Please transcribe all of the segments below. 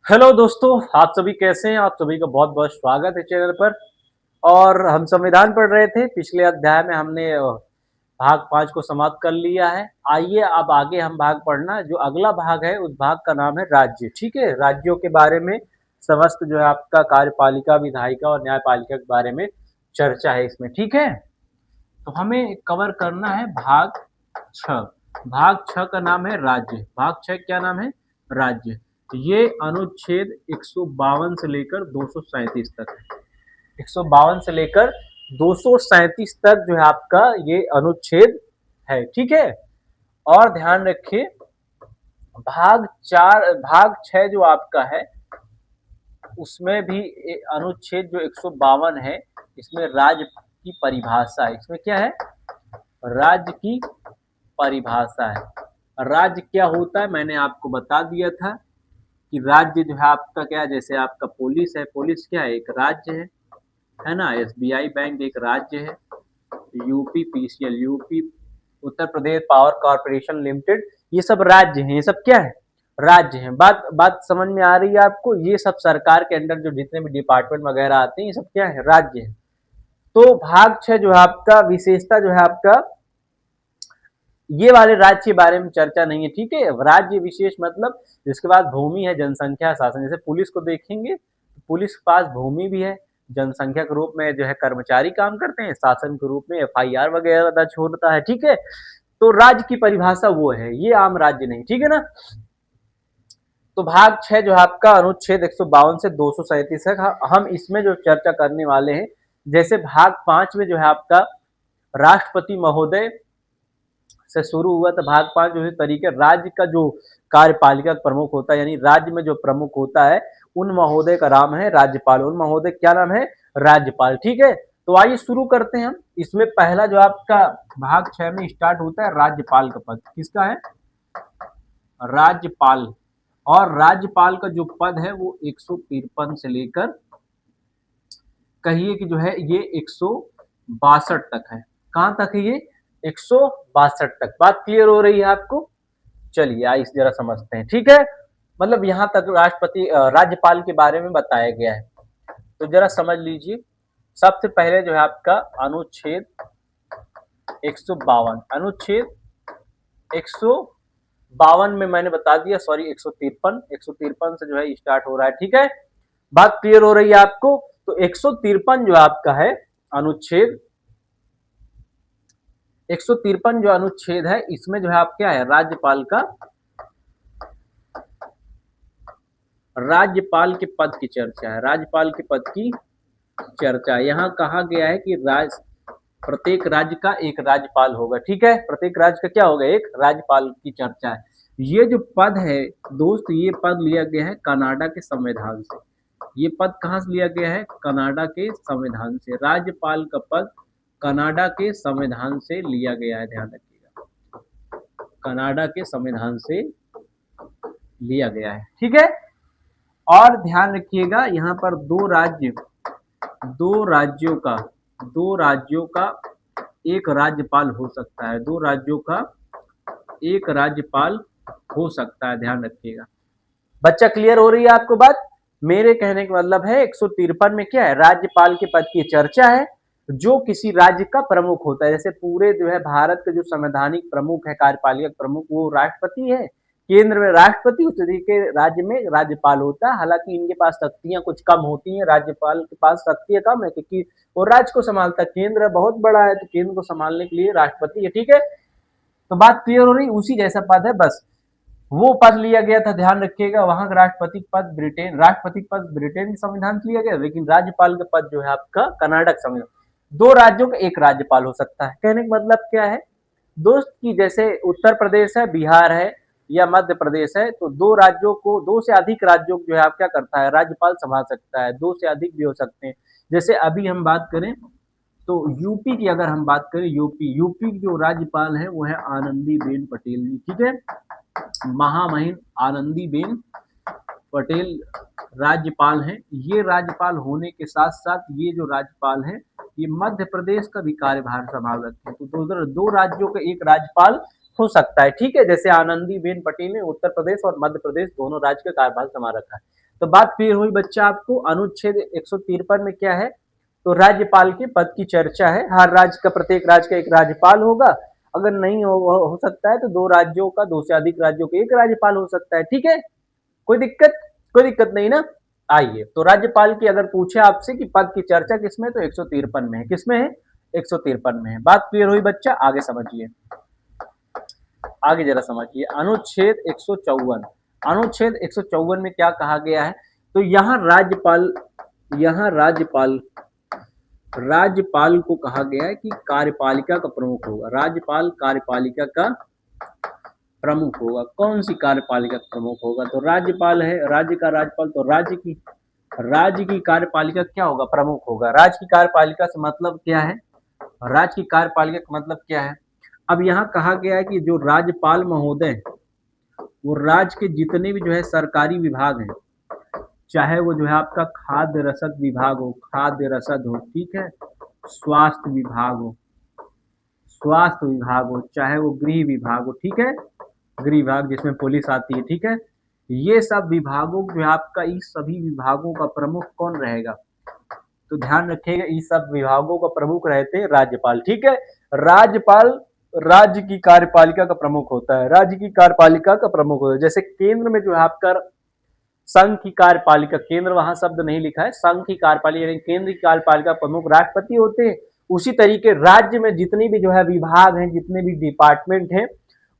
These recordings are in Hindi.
हेलो दोस्तों, आप सभी कैसे हैं? आप सभी का बहुत बहुत स्वागत है चैनल पर। और हम संविधान पढ़ रहे थे। पिछले अध्याय में हमने भाग 5 को समाप्त कर लिया है। आइए अब आगे हम भाग पढ़ना, जो अगला भाग है उस भाग का नाम है राज्य। ठीक है, राज्यों के बारे में समस्त जो है आपका कार्यपालिका, विधायिका और न्यायपालिका के बारे में चर्चा है इसमें। ठीक है, तो हमें कवर करना है भाग 6। भाग 6 का नाम है राज्य। भाग 6 क्या नाम है? राज्य। तो ये अनुच्छेद 152 से लेकर 237 तक है। 152 से लेकर 237 तक जो है आपका ये अनुच्छेद है। ठीक है, और ध्यान रखिए भाग 6 जो आपका है उसमें भी अनुच्छेद जो 152 है, इसमें राज्य की परिभाषा है। इसमें क्या है? राज्य की परिभाषा है। राज्य क्या होता है मैंने आपको बता दिया था कि राज्य जो है आपका क्या है। जैसे आपका पुलिस है, पुलिस क्या है? एक राज्य है ना। एसबीआई बैंक एक राज्य है। UP PCL, UP Uttar Pradesh power corporation limited, ये सब राज्य हैं। ये सब क्या है? राज्य हैं। बात बात समझ में आ रही है आपको? ये सब सरकार के अंडर जो जितने भी डिपार्टमेंट वगैरह आते हैं, ये सब क्या है? राज्य है। तो भाग 6 जो है आपका विशेषता जो है आपका, ये वाले राज्य के बारे में चर्चा नहीं है। ठीक है, राज्य विशेष मतलब जिसके पास भूमि है, जनसंख्या, शासन। जैसे पुलिस को देखेंगे, पुलिस के पास भूमि भी है, जनसंख्या के रूप में जो है कर्मचारी काम करते हैं, शासन के रूप में एफआईआर वगैरह दर्ज होता है। ठीक है, तो राज्य की परिभाषा वो है, ये आम राज्य नहीं। ठीक है ना। तो भाग 6 जो है आपका अनुच्छेद 152 से 237 है। हम इसमें जो चर्चा करने वाले हैं, जैसे भाग 5 में जो है आपका राष्ट्रपति महोदय से शुरू हुआ, तो भाग 5 जो है तरीके राज्य का जो कार्यपालिका प्रमुख होता है, यानी राज्य में जो प्रमुख होता है, उन महोदय का नाम है राज्यपाल। उन महोदय क्या नाम है? राज्यपाल। ठीक है, तो आइए शुरू करते हैं हम। इसमें पहला जो आपका भाग 6 में स्टार्ट होता है राज्यपाल का पद। किसका है? राज्यपाल। और राज्यपाल का जो पद है वो 153 से लेकर कहिए कि जो है ये 162 तक है। कहां तक है ये? 162 तक। बात क्लियर हो रही है आपको? चलिए आइए जरा समझते हैं। ठीक है, मतलब यहां तक राज्यपाल के बारे में बताया गया है। तो जरा समझ लीजिए। सबसे पहले जो है आपका अनुच्छेद 152, अनुच्छेद 152 में मैंने बता दिया, सॉरी 153 से जो है स्टार्ट हो रहा है। ठीक है, बात क्लियर हो रही है आपको? तो 153 जो आपका है अनुच्छेद, 153 जो अनुच्छेद है, इसमें जो है आप क्या है? राज्यपाल के पद की चर्चा है। राज्यपाल के पद की चर्चा यहाँ कहा गया है कि प्रत्येक राज्य का एक राज्यपाल होगा। ठीक है, प्रत्येक राज्य का क्या होगा? एक राज्यपाल की चर्चा है। ये जो पद है दोस्त, ये पद लिया गया है कनाडा के संविधान से। ये पद कहाँ से लिया गया है? कनाडा के संविधान से। राज्यपाल का पद कनाडा के संविधान से लिया गया है, ध्यान रखिएगा। कनाडा के संविधान से लिया गया है। ठीक है, और ध्यान रखिएगा यहाँ पर दो राज्यों का एक राज्यपाल हो सकता है। दो राज्यों का एक राज्यपाल हो सकता है, ध्यान रखिएगा। बच्चा क्लियर हो रही है आपको बात? मेरे कहने का मतलब है 153 में क्या है? राज्यपाल के पद की चर्चा है, जो किसी राज्य का प्रमुख होता है। जैसे पूरे जो है भारत का जो संवैधानिक प्रमुख है, कार्यपालिका प्रमुख, वो राष्ट्रपति है। केंद्र में राष्ट्रपति, उस तरीके राज्य में राज्यपाल होता है। हालांकि इनके पास शक्तियां कुछ कम होती हैं, राज्यपाल के पास शक्तियां कम है, क्योंकि वो राज्य को संभालता है। केंद्र बहुत बड़ा है, तो केंद्र को संभालने के लिए राष्ट्रपति है। ठीक है, तो बात क्लियर हो रही? उसी जैसा पद है, बस वो पद लिया गया था, ध्यान रखिएगा। वहां का राष्ट्रपति पद ब्रिटेन के संविधान से लिया गया, लेकिन राज्यपाल का पद जो है आपका कनाडा का संविधान। दो राज्यों का एक राज्यपाल हो सकता है। कहने का मतलब क्या है दोस्त की, जैसे उत्तर प्रदेश है, बिहार है या मध्य प्रदेश है, तो दो राज्यों को, दो से अधिक राज्यों को जो है आप क्या करता है? राज्यपाल संभाल सकता है। दो से अधिक भी हो सकते हैं। जैसे अभी हम बात करें तो यूपी की, अगर हम बात करें यूपी की जो राज्यपाल है वो है आनंदीबेन पटेल जी। ठीक है, महामहिम आनंदीबेन पटेल राज्यपाल हैं। ये राज्यपाल होने के साथ साथ ये जो राज्यपाल हैं, ये मध्य प्रदेश का भी कार्यभार संभाल रखते हैं। तो दो राज्यों का एक राज्यपाल हो सकता है। ठीक है, जैसे आनंदीबेन पटेल ने उत्तर प्रदेश और मध्य प्रदेश दोनों राज्य का कार्यभार संभाल रखा है। तो बात क्लियर हुई बच्चा आपको। अनुच्छेद 153 में क्या है, तो राज्यपाल के पद की चर्चा है। हर राज्य का, प्रत्येक राज्य का एक राज्यपाल होगा। अगर नहीं हो सकता है तो दो राज्यों का, दो से अधिक राज्यों का एक राज्यपाल हो सकता है। ठीक है, कोई दिक्कत, कोई दिक्कत नहीं ना। आइए, तो राज्यपाल की अगर पूछे आपसे कि पद की चर्चा किसमें, तो 153 में है। किसमें है, 153 में है। बात क्लियर हुई बच्चा, आगे समझिए, आगे जरा समझिए। अनुच्छेद 154, अनुच्छेद 154 में क्या कहा गया है, तो यहाँ राज्यपाल, यहाँ राज्यपाल, राज्यपाल को कहा गया है कि कार्यपालिका का प्रमुख होगा। राज्यपाल कार्यपालिका का प्रमुख होगा। कौन सी कार्यपालिका का प्रमुख होगा, तो राज्यपाल है, राज्य का राज्यपाल, तो राज्य की कार्यपालिका क्या होगा, प्रमुख होगा। राज्य की कार्यपालिका से मतलब क्या है, राज्य की कार्यपालिका का मतलब क्या है। अब यहाँ कहा गया है कि जो राज्यपाल महोदय, वो राज्य के जितने भी जो है सरकारी विभाग हैं, चाहे वो जो है आपका खाद्य रसद विभाग हो, खाद्य रसद हो, ठीक है, स्वास्थ्य विभाग हो, स्वास्थ्य विभाग हो, चाहे वो गृह विभाग हो, ठीक है, गृह विभाग जिसमें पुलिस आती है, ठीक है, ये सब विभागों जो आपका, इस सभी विभागों का प्रमुख कौन रहेगा, तो ध्यान रखिएगा, इस सब विभागों का प्रमुख रहते हैं राज्यपाल। ठीक है, राज्यपाल राज्य की कार्यपालिका का प्रमुख होता है, राज्य की कार्यपालिका का प्रमुख होता है। जैसे केंद्र में जो है आपका संघ की कार्यपालिका, केंद्र वहां शब्द नहीं लिखा है, संघ की कार्यपालिका यानी केंद्र की कार्यपालिका प्रमुख राष्ट्रपति होते हैं। उसी तरीके राज्य में जितनी भी जो है विभाग हैं, जितने भी डिपार्टमेंट हैं,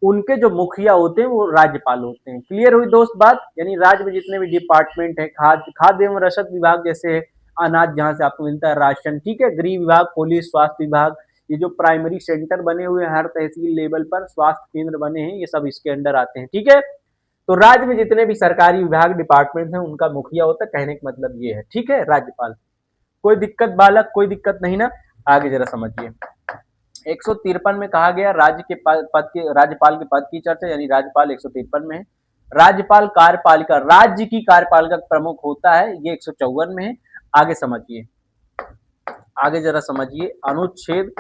उनके जो मुखिया होते हैं वो राज्यपाल होते हैं। क्लियर हुई दोस्त बात, यानी राज्य में जितने भी डिपार्टमेंट है, खाद्य एवं रसद विभाग जैसे अनाज जहां से आपको मिलता है, राशन, ठीक है, गृह विभाग, पुलिस, स्वास्थ्य विभाग, ये जो प्राइमरी सेंटर बने हुए हैं हर तहसील लेवल पर, स्वास्थ्य केंद्र बने हैं, ये सब इसके अंडर आते हैं। ठीक है, तो राज्य में जितने भी सरकारी विभाग डिपार्टमेंट हैं उनका मुखिया होता है, कहने का मतलब ये है। ठीक है, राज्यपाल। कोई दिक्कत बालक, कोई दिक्कत नहीं ना। आगे जरा समझिए, 153 में कहा गया राज्य के पद के, राज्यपाल के पद की चर्चा, यानी राज्यपाल 153 में है। राज्यपाल कार्यपालिका, राज्य की कार्यपालिका प्रमुख होता है, ये 154 में है। आगे समझिए, आगे जरा समझिए, अनुच्छेद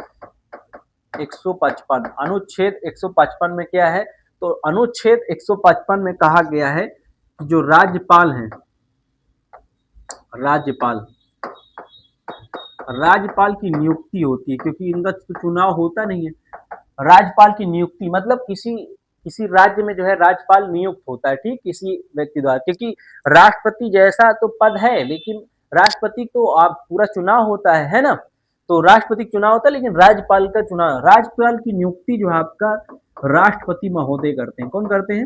155, अनुच्छेद 155 में क्या है, तो अनुच्छेद 155 में कहा गया है कि जो राज्यपाल हैं, राज्यपाल, राज्यपाल की नियुक्ति होती है, क्योंकि इनका चुनाव होता नहीं है। राज्यपाल की नियुक्ति मतलब किसी किसी राज्य में जो है राज्यपाल नियुक्त होता है, ठीक, किसी व्यक्ति द्वारा, क्योंकि राष्ट्रपति जैसा तो पद है, लेकिन राष्ट्रपति तो आप पूरा चुनाव होता है ना, तो राष्ट्रपति चुनाव होता है, लेकिन राज्यपाल का चुनाव, राज्यपाल की नियुक्ति जो है आपका राष्ट्रपति महोदय करते हैं। कौन करते हैं,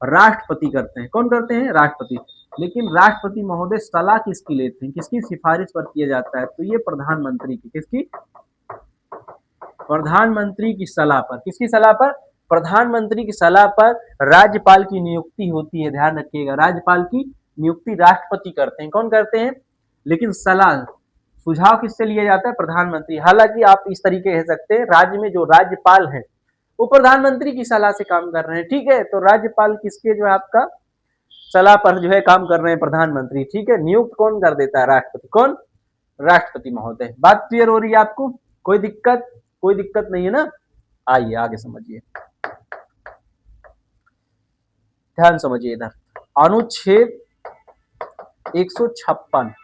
राष्ट्रपति करते हैं। कौन करते हैं, राष्ट्रपति। लेकिन राष्ट्रपति महोदय सलाह किसकी लेते हैं, किसकी सिफारिश पर किया जाता है, तो ये प्रधानमंत्री की, किसकी, प्रधानमंत्री की सलाह पर। किसकी सलाह पर, प्रधानमंत्री की सलाह पर राज्यपाल की नियुक्ति होती है। ध्यान रखिएगा, राज्यपाल की नियुक्ति राष्ट्रपति करते हैं। कौन करते हैं, लेकिन सलाह, सुझाव किससे लिया जाता है, प्रधानमंत्री। हालांकि आप इस तरीके कह सकते हैं, राज्य में जो राज्यपाल हैं वो प्रधानमंत्री की सलाह से काम कर रहे हैं। ठीक है, तो राज्यपाल किसके जो है आपका सलाह पर जो है काम कर रहे हैं, प्रधानमंत्री। ठीक है, नियुक्त कौन कर देता है, राष्ट्रपति। कौन, राष्ट्रपति महोदय। बात क्लियर हो रही है आपको, कोई दिक्कत, कोई दिक्कत नहीं है ना। आइए आगे समझिए, ध्यान समझिए इधर, अनुच्छेद 156,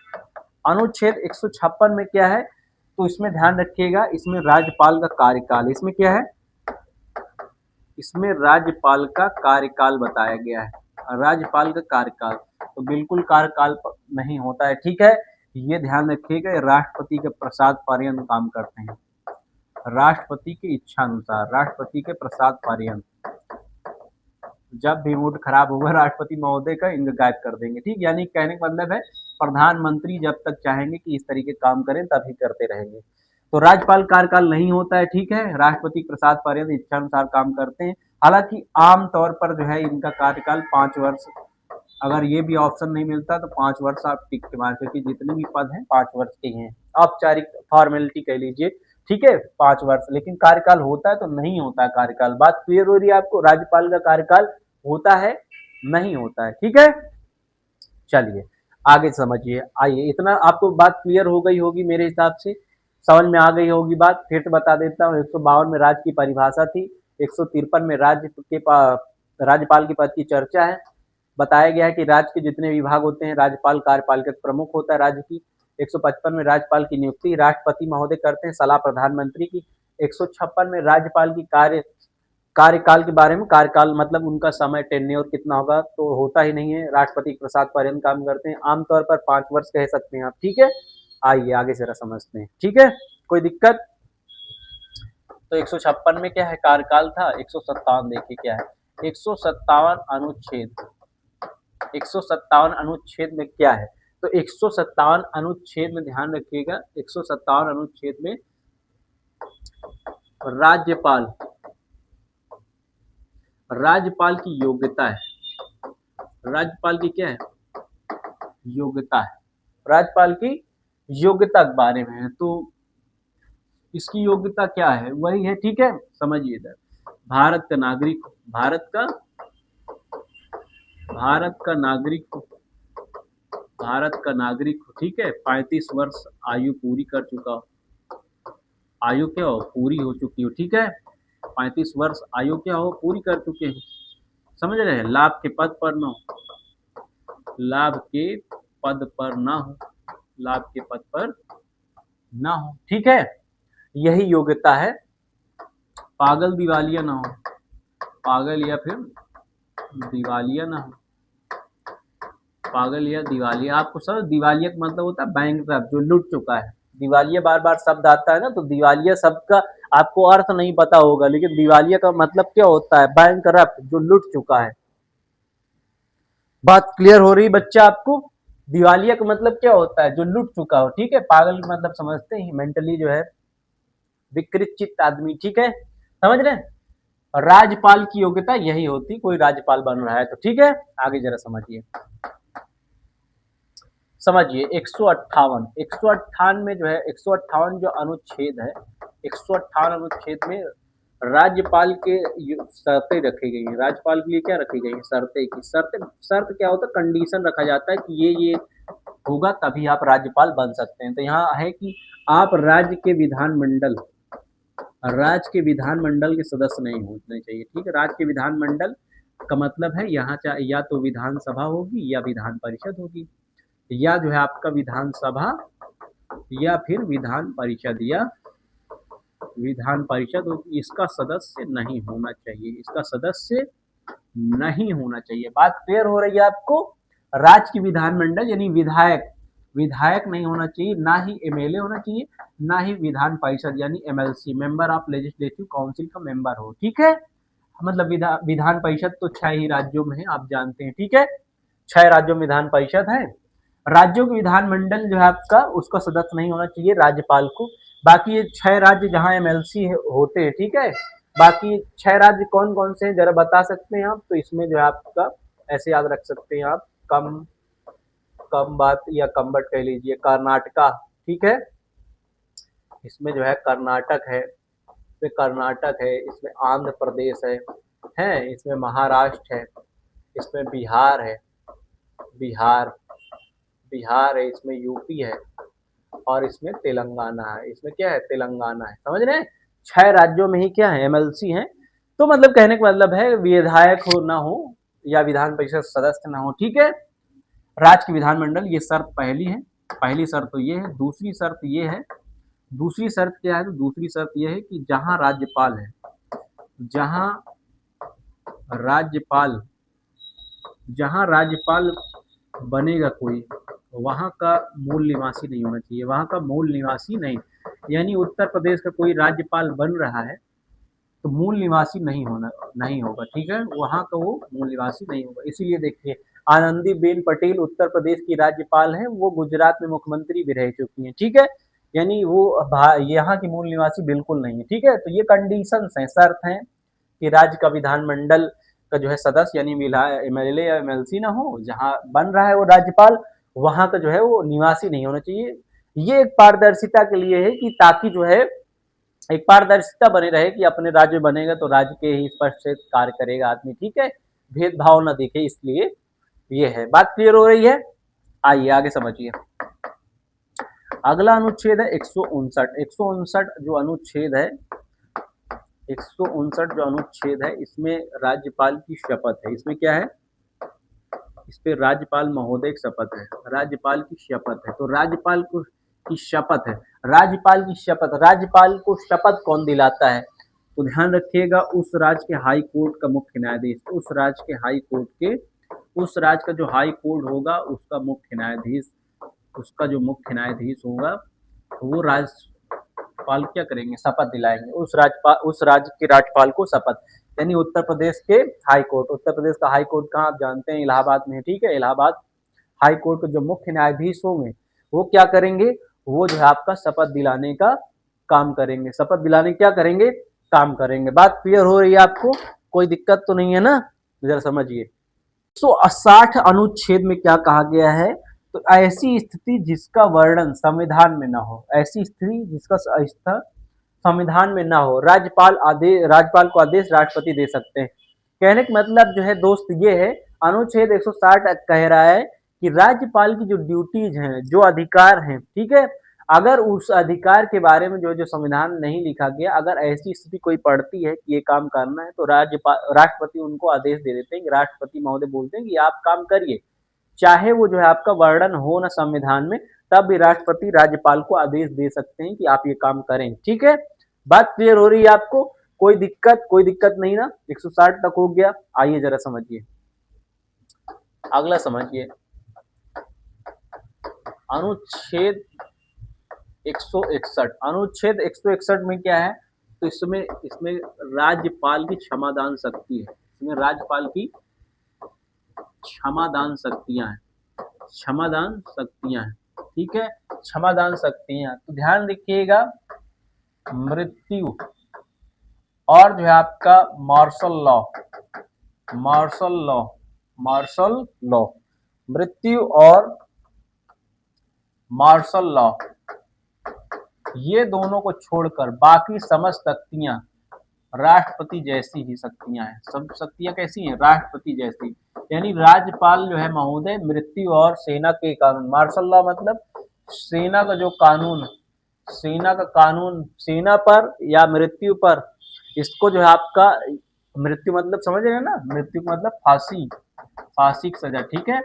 अनुच्छेद 156 में क्या है, तो इसमें ध्यान रखिएगा, इसमें राज्यपाल का कार्यकाल, इसमें क्या है, इसमें राज्यपाल का कार्यकाल बताया गया है। राज्यपाल का कार्यकाल तो बिल्कुल कार्यकाल नहीं होता है। ठीक है, ये ध्यान रखिएगा, राष्ट्रपति के प्रसाद पर्यंत काम करते हैं, राष्ट्रपति की इच्छा अनुसार, राष्ट्रपति के प्रसाद पर्यंत। जब भी मूड खराब होगा राष्ट्रपति महोदय का, इनको गायब कर देंगे। ठीक, यानी कहने का मतलब है प्रधानमंत्री जब तक चाहेंगे कि इस तरीके काम करें तभी करते रहेंगे। तो राज्यपाल कार्यकाल नहीं होता है। ठीक है, राष्ट्रपति प्रसाद पर्यंत इच्छा अनुसार काम करते हैं। हालांकि आमतौर पर जो है इनका कार्यकाल 5 वर्ष, अगर ये भी ऑप्शन नहीं मिलता तो 5 वर्ष आप टिक के मार, क्योंकि जितने भी पद हैं 5 वर्ष के हैं, औपचारिक फॉर्मेलिटी कह लीजिए। ठीक है, 5 वर्ष, लेकिन कार्यकाल होता है तो नहीं होता है कार्यकाल। बात क्लियर हो रही है आपको, राज्यपाल का कार्यकाल होता है, नहीं होता है। ठीक है, चलिए आगे समझिए। आइए, इतना आपको बात क्लियर हो गई होगी, मेरे हिसाब से समझ में आ गई होगी बात। फिर से बता देता हूँ, 152 में राज्य की परिभाषा थी, 153 में राज्यपाल के पद की चर्चा है, बताया गया है कि राज्य के जितने विभाग होते हैं राज्यपाल कार्यपालिका प्रमुख होता है राज्य की। 155 में राज्यपाल की नियुक्ति राष्ट्रपति महोदय करते हैं, सलाह प्रधानमंत्री की। 156 में राज्यपाल की कार्यकाल के बारे में, कार्यकाल मतलब उनका समय टेन्योर कितना होगा तो होता ही नहीं है, राष्ट्रपति प्रसाद पर्यंत काम करते हैं, आमतौर पर 5 वर्ष कह सकते हैं आप। ठीक है, आइए आगे जरा समझते हैं। ठीक है, कोई दिक्कत? तो 156 में क्या है, कार्यकाल था। 157 देखिए क्या है, 157 अनुच्छेद, 157 अनुच्छेद में क्या है, तो 157 अनुच्छेद में ध्यान रखिएगा, 157 अनुच्छेद में राज्यपाल, राज्यपाल की योग्यता है, राज्यपाल की क्या है, योग्यता है, राज्यपाल की योग्यता के बारे में है। तो इसकी योग्यता क्या है, वही है। ठीक है, समझिए इधर, भारत का नागरिक, भारत का नागरिक, भारत का नागरिक, ठीक है, 35 वर्ष आयु पूरी कर चुका हो, आयु क्या हो, पूरी हो चुकी हो। ठीक है, 35 वर्ष आयु क्या हो, पूरी कर चुके हैं, समझ रहे हैं। लाभ के पद पर न हो, लाभ के पद पर ना हो, लाभ के पद पर ना हो। ठीक है, यही योग्यता है। पागल दिवालिया ना हो, पागल या फिर दिवालिया ना हो, पागल या दिवालिया। आपको सब दिवालिया का मतलब होता है बैंकरप्ट, जो लूट चुका है। दिवालिया बार बार शब्द आता है ना, तो दिवालिया शब्द का आपको अर्थ नहीं पता होगा, लेकिन दिवालिया का मतलब क्या होता है, बैंकरप्ट, जो लूट चुका है। बात क्लियर हो रही बच्चा आपको? दिवालिया का मतलब क्या होता है, जो लूट चुका हो। ठीक है, पागल का मतलब समझते हैं, मेंटली जो है विकृत चित्त आदमी। ठीक है, समझ रहे हैं। राज्यपाल की योग्यता यही होती, कोई राज्यपाल बन रहा है तो। ठीक है, आगे जरा समझिए, समझिए 158, 158 में जो है, 158 जो अनुच्छेद है, 158 अनुच्छेद में राज्यपाल के शर्तें रखी गई हैं। राज्यपाल के लिए क्या रखी गई है, शर्तें की, शर्त क्या होता है, कंडीशन रखा जाता है कि ये होगा तभी आप राज्यपाल बन सकते हैं। तो यहाँ है कि आप राज्य के विधानमंडल, राज्य के विधानमंडल के सदस्य नहीं होने चाहिए। ठीक है, राज्य के विधानमंडल का मतलब है यहाँ या तो विधानसभा होगी या विधान परिषद होगी, या जो है आपका विधानसभा या फिर विधान परिषद, या विधान परिषद होगी। इसका सदस्य नहीं होना चाहिए, इसका सदस्य नहीं होना चाहिए। बात क्लियर हो रही है आपको? राज्य की विधानमंडल यानी विधायक, विधायक नहीं होना चाहिए, ना ही एमएलए होना चाहिए, ना ही विधान परिषद यानी MLC, member of legislative council का मेंबर हो। ठीक है, मतलब विधान परिषद तो 6 ही राज्यों में है, आप जानते हैं। ठीक है, 6 राज्यों में विधान परिषद है। राज्यों के विधानमंडल जो है आपका, उसका सदस्य नहीं होना चाहिए राज्यपाल को। बाकी ये 6 राज्य जहां एमएलसी होते हैं, ठीक है, बाकी 6 राज्य कौन कौन से हैं जरा बता सकते हैं आप? तो इसमें जो है आपका ऐसे याद रख सकते हैं आप, कम बात या कम्बट कह लीजिए, कर्नाटका। ठीक है, इसमें जो है कर्नाटक है, इसमें कर्नाटक है, इसमें आंध्र प्रदेश है, इसमें महाराष्ट्र है, इसमें बिहार है, बिहार बिहार है, इसमें यूपी है, और इसमें तेलंगाना है। इसमें क्या है, तेलंगाना है। समझ रहे हैं, 6 राज्यों में ही क्या है, एमएलसी है। तो मतलब कहने का मतलब है विधायक हो ना हो या विधान परिषद सदस्य ना हो। ठीक है, राज्य की विधानमंडल, ये शर्त पहली है, पहली शर्त तो ये है। दूसरी शर्त ये है, दूसरी शर्त क्या है, तो दूसरी शर्त ये है कि जहां राज्यपाल है, जहां राज्यपाल, जहां राज्यपाल बनेगा कोई, वहां का मूल निवासी नहीं होना चाहिए, वहां का मूल निवासी नहीं, यानी उत्तर प्रदेश का कोई राज्यपाल बन रहा है तो मूल निवासी नहीं होगा। ठीक है, वहां का वो मूल निवासी नहीं होगा। इसीलिए देखिए, आनंदीबेन पटेल उत्तर प्रदेश की राज्यपाल हैं, वो गुजरात में मुख्यमंत्री भी रह चुकी हैं। ठीक है, यानी वो यहाँ की मूल निवासी बिल्कुल नहीं है। ठीक है, तो ये कंडीशंस हैं, शर्त हैं कि राज्य का विधानमंडल का जो है सदस्य यानी एमएलए या एमएलसी ना हो, जहां बन रहा है वो राज्यपाल, वहां का जो है वो निवासी नहीं होना चाहिए। ये एक पारदर्शिता के लिए है कि ताकि जो है एक पारदर्शिता बनी रहे कि अपने राज्य बनेगा तो राज्य के ही स्पष्ट से कार्य करेगा आदमी। ठीक है, भेदभाव ना दिखे, इसलिए ये है। बात क्लियर हो रही है? आइए आगे समझिए। अगला अनुच्छेद है 159। 159 जो अनुच्छेद है, 159 जो अनुच्छेद है, इसमें राज्यपाल की शपथ है। इसमें क्या है, इस पे राज्यपाल महोदय की शपथ है, राज्यपाल की शपथ है। तो राज्यपाल को की शपथ है, राज्यपाल की शपथ, राज्यपाल को शपथ कौन दिलाता है? तो ध्यान रखिएगा, उस राज्य के हाई कोर्ट का मुख्य न्यायाधीश, उस राज्य के हाई कोर्ट के, उस राज्य का जो हाई कोर्ट होगा उसका मुख्य न्यायाधीश, उसका जो मुख्य न्यायाधीश होगा वो राज्यपाल क्या करेंगे? शपथ दिलाएंगे उस राज्यपाल, उस राज्य के राज्यपाल को शपथ। यानी उत्तर प्रदेश के हाई कोर्ट, उत्तर प्रदेश का हाई कोर्ट कहाँ आप जानते हैं? इलाहाबाद में, ठीक है। इलाहाबाद हाई कोर्ट के जो मुख्य न्यायाधीश होंगे वो क्या करेंगे? वो जो है आपका शपथ दिलाने का काम करेंगे, शपथ दिलाने क्या करेंगे? काम करेंगे। बात क्लियर हो रही है आपको? कोई दिक्कत तो नहीं है ना? जरा समझिए। 160 अनुच्छेद में क्या कहा गया है? तो ऐसी स्थिति जिसका वर्णन संविधान में ना हो, ऐसी स्थिति जिसका संविधान में ना हो, राज्यपाल आदेश, राज्यपाल को आदेश राष्ट्रपति दे सकते हैं। कहने का मतलब जो है दोस्त ये है, अनुच्छेद 160 कह रहा है कि राज्यपाल की जो ड्यूटीज हैं, जो अधिकार हैं, ठीक है, अगर उस अधिकार के बारे में जो संविधान नहीं लिखा गया, अगर ऐसी स्थिति कोई पड़ती है कि ये काम करना है, तो राज्यपाल, राष्ट्रपति उनको आदेश दे देते हैं कि राष्ट्रपति महोदय बोलते हैं कि आप काम करिए, चाहे वो जो है आपका वर्णन हो ना संविधान में, तब भी राष्ट्रपति राज्यपाल को आदेश दे सकते हैं कि आप ये काम करें। ठीक है, बात क्लियर हो रही है आपको? कोई दिक्कत? कोई दिक्कत नहीं ना? 160 तक हो गया। आइए जरा समझिए, अगला समझिए, अनुच्छेद 161। अनुच्छेद 161 में क्या है? तो इसमें इसमें राज्यपाल की क्षमादान शक्ति है, इसमें राज्यपाल की क्षमादान शक्तियां हैं, क्षमादान शक्तियां हैं, ठीक है, क्षमादान शक्तियां। तो ध्यान रखिएगा, मृत्यु और जो है आपका martial law, martial law, martial law, मृत्यु और मार्शल लॉ, ये दोनों को छोड़कर बाकी समस्त शक्तियां राष्ट्रपति जैसी ही शक्तियां हैं। सब शक्तियां कैसी हैं? राष्ट्रपति जैसी। यानी राज्यपाल जो है महोदय मृत्यु और सेना के कानून, मार्शल लॉ मतलब सेना का जो कानून, सेना का कानून, सेना पर या मृत्यु पर, इसको जो है आपका, मृत्यु मतलब समझ रहे हैं ना, मृत्यु मतलब फांसी, फांसी की सजा, ठीक है,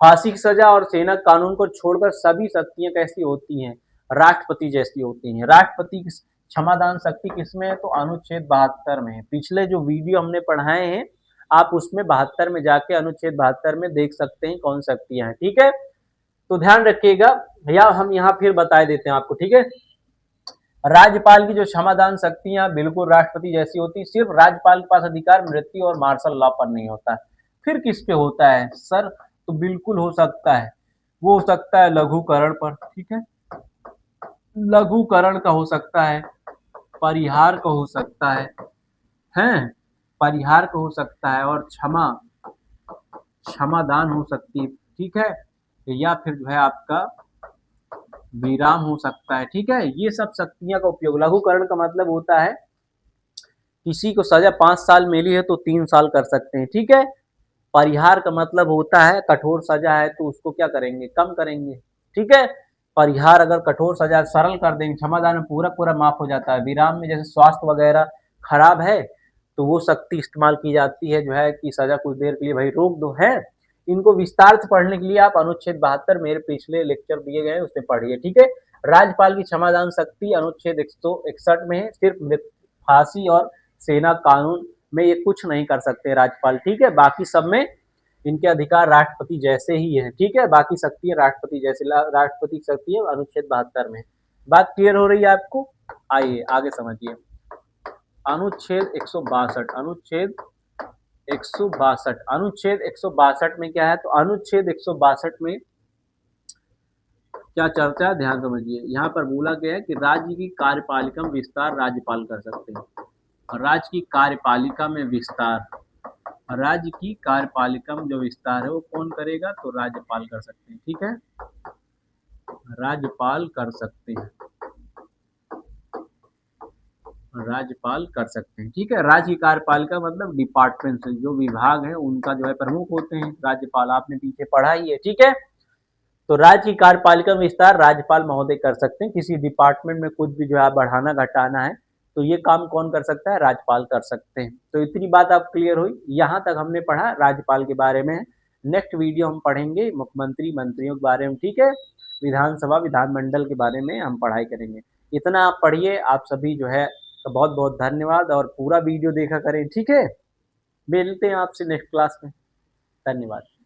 फांसी की सजा और सेना कानून को छोड़कर सभी शक्तियां कैसी होती हैं? राष्ट्रपति जैसी होती हैं। राष्ट्रपति की क्षमादान शक्ति किसमें है? तो अनुच्छेद 72 में है। पिछले जो वीडियो हमने पढ़ाए हैं आप उसमें 72 में जाके अनुच्छेद 72 में देख सकते हैं कौन शक्तियां हैं, ठीक है। तो ध्यान रखिएगा, या हम यहाँ फिर बता देते हैं आपको, ठीक है। राज्यपाल की जो क्षमादान शक्तियां बिल्कुल राष्ट्रपति जैसी होती, सिर्फ राज्यपाल के पास अधिकार मृत्यु और मार्शल लॉ पर नहीं होता। फिर किस पे होता है सर? तो बिल्कुल हो सकता है, वो हो सकता है लघुकरण पर, ठीक है, लघुकरण का हो सकता है, परिहार का हो सकता है, हैं, परिहार का हो सकता है, और क्षमादान हो सकती है, ठीक है, या फिर जो है आपका विराम हो सकता है, ठीक है। ये सब शक्तियां का उपयोग, लघुकरण का मतलब होता है किसी को सजा 5 साल मिली है तो 3 साल कर सकते हैं, ठीक है। परिहार का मतलब होता है कठोर सजा है तो उसको क्या करेंगे? कम करेंगे, ठीक है। परिहार अगर कठोर सजा सरल कर देंगे, क्षमादान में पूरा पूरा माफ हो जाता है। विराम में जैसे स्वास्थ्य वगैरह खराब है तो वो शक्ति इस्तेमाल की जाती है, जो है कि सजा कुछ देर के लिए भाई रोक दो, है। इनको विस्तार से पढ़ने के लिए आप अनुच्छेद 72 मेरे पिछले लेक्चर दिए गए उसमें पढ़िए, ठीक है। राज्यपाल की क्षमादान शक्ति अनुच्छेद 161 में है, सिर्फ फांसी और सेना कानून में ये कुछ नहीं कर सकते राज्यपाल, ठीक है। बाकी सब में इनके अधिकार राष्ट्रपति जैसे ही है, ठीक है। बाकी शक्ति है राष्ट्रपति जैसे, राष्ट्रपति की शक्ति है अनुच्छेद 72 में। बात क्लियर हो रही है आपको? आइए आगे समझिए, अनुच्छेद 162, अनुच्छेद 162, अनुच्छेद 162 में क्या है? तो अनुच्छेद 162 में क्या चर्चा है? ध्यान समझिए, यहाँ पर बोला गया है कि राज्य की कार्यपालिका में विस्तार राज्यपाल कर सकते हैं। राज्य की कार्यपालिका में विस्तार, राज्य की कार्यपालिका में जो विस्तार है वो कौन करेगा? तो राज्यपाल कर सकते हैं, ठीक है, राज्यपाल कर सकते हैं, राज्यपाल कर सकते हैं, ठीक है। राज्य की कार्यपालिका मतलब डिपार्टमेंट से जो विभाग है उनका जो है प्रमुख होते हैं राज्यपाल, आपने पीछे पढ़ा ही है, ठीक है। तो राज्य की कार्यपालिका में विस्तार राज्यपाल महोदय कर सकते हैं। किसी डिपार्टमेंट में कुछ भी जो है बढ़ाना घटाना है तो ये काम कौन कर सकता है? राज्यपाल कर सकते हैं। तो इतनी बात आप क्लियर हुई, यहाँ तक हमने पढ़ा राज्यपाल के बारे में। नेक्स्ट वीडियो हम पढ़ेंगे मुख्यमंत्री मंत्रियों के बारे में, ठीक है। विधानसभा विधानमंडल के बारे में हम पढ़ाई करेंगे। इतना आप पढ़िए। आप सभी जो है तो बहुत बहुत धन्यवाद, और पूरा वीडियो देखा करें, ठीक है। मिलते हैं आपसे नेक्स्ट क्लास में। धन्यवाद।